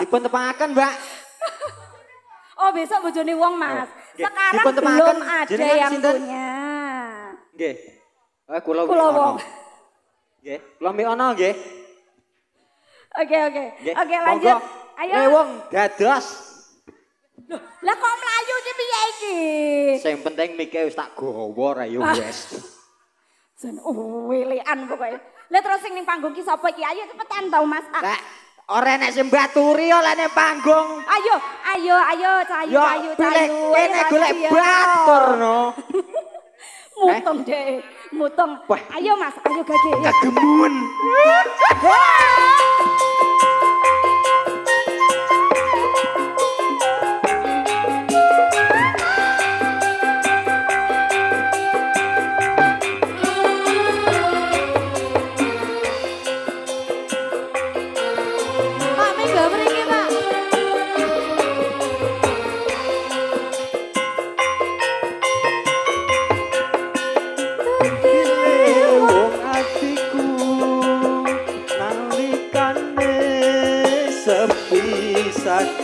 Dipun tepangaken, Mbak. Oh, besok bojone wong, Mas. Nggih. Sekarang Dipun tepangaken, belum ada jenengan yang sinten? punya. Nggih. Kula Kula wong. Nggih, kula mik ana nggih. Oke. Nggih. Oke, lanjut. Monggo. Ayo. Wong dados. Loh, lah kok melayu iki piye iki? Sing penting mike wis tak gawa ra yo wis. Jan welekan pokoke. Lah terus sing ning panggung ki sapa iki? Ayo cepetan tau Mas. Lah ora nek sing mbaturi ya lek ning panggung. Ayo, cayu. Kene golek batur no. Mutung deh, mutung. Ayo Mas, ayo gage. Kagemun.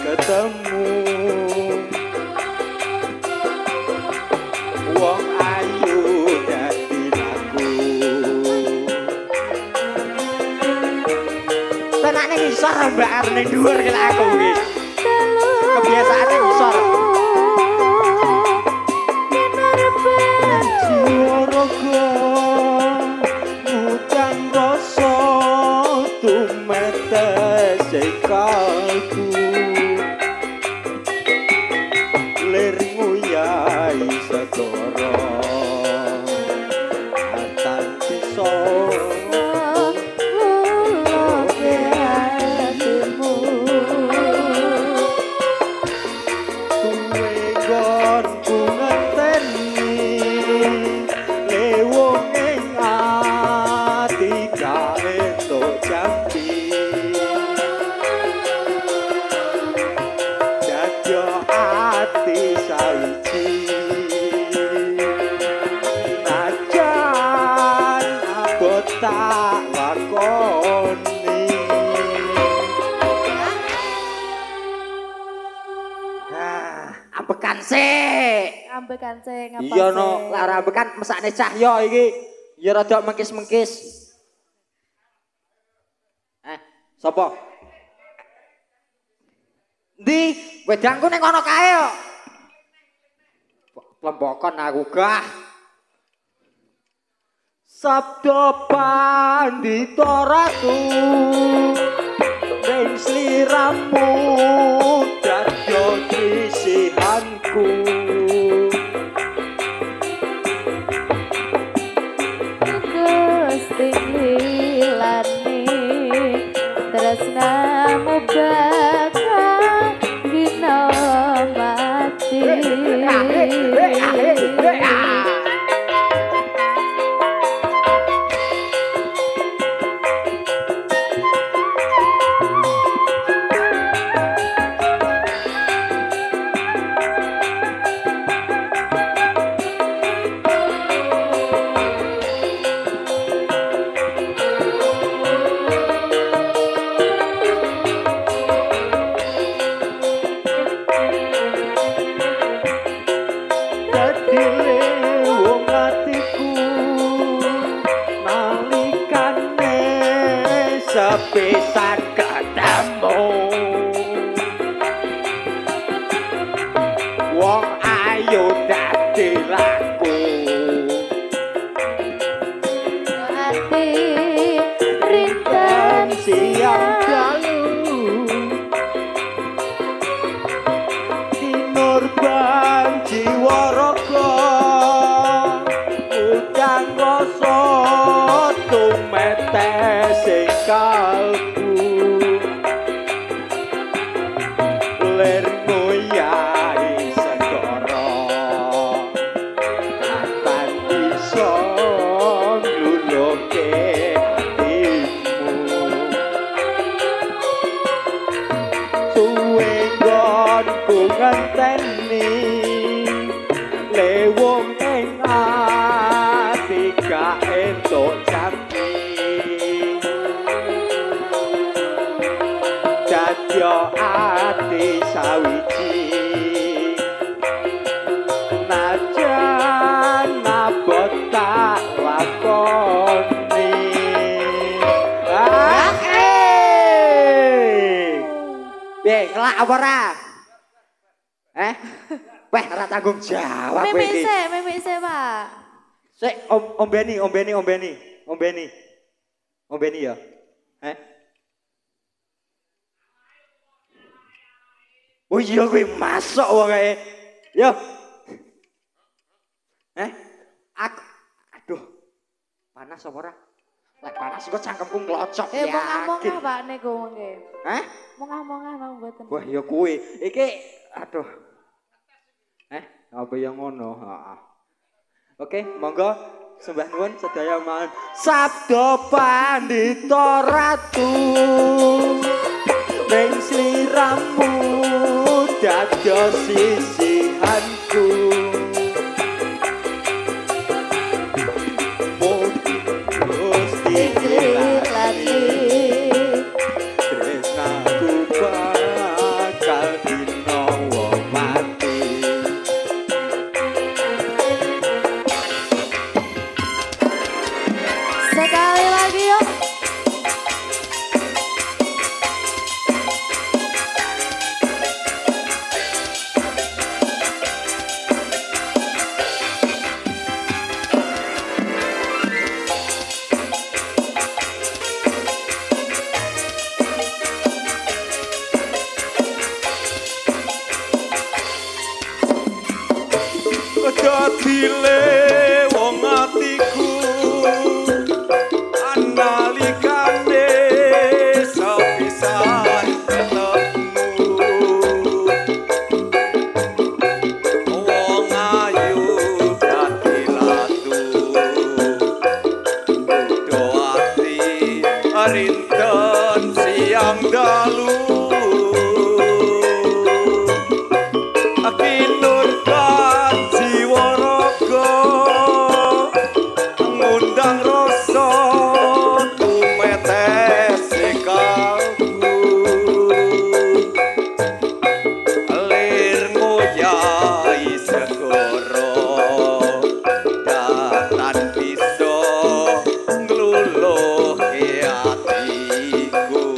Ketemu wong ayu dadi laku penane ngisor mbak arep dhuwur ki aku iki kebiasaane ngisor jiwaraga mutang rasa tumetes kalku Segoro atan piso loke hatimu tuwe gonku ngeteni lewong ing ati kae to jampi jajo ati sawiji tak lakoni ambekan sik ngapa iya no lara ambekan mesakne cahya iki ya rada mengkis-mengkis sapa ndi wedangku ning kono kae kok lembokon aku gah Sabda pandita ratu ning sliramu dadya trisihanku Gusti lani tresnamu bakal dina mati sepisan ketemu wong ayu dadi laku ati rinten siang dalu tinurban jiwa raga udang rasa tumetes kalbu dadya ati sawiji najan abot tak lakoni ngelak apa ora? Weh ora tanggung jawab kowe iki. Mimik sik, Pak. Sik ombeni ya. Oh iya kowe masuk wae. Yo. Aku aduh. Panas apa ora? Lek panas kok cangkemku nglocok ya. Mongah-mongah Pak niku mengke. Mongah-mongah nang mboten. Wah ya kuwi. Iki aduh. Apa yang ngono? Oke, monggo sembah nuwun sedaya mawon. Sabda Pandhita Ratu. Ning sliramu dados sisihanku. Gusti Lati. Tresnaku bakal dinawa mati. Sekali lagi yuk. Dadile wong atiku analikane sepisan ketemu wong ayu dadi latu do ati rinten siang dalu kinurkan jiwa raga ngundang rasa tumetes kalbu lir ngoyahi segara datan bisa ngluluhi atiku.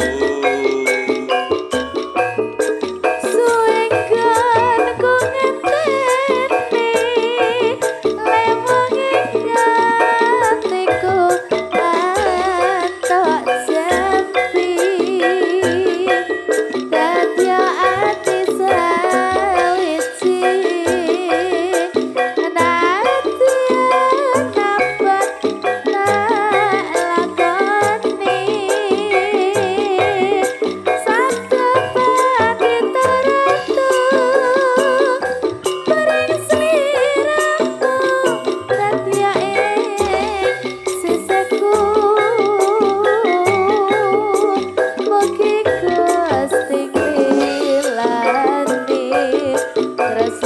Terus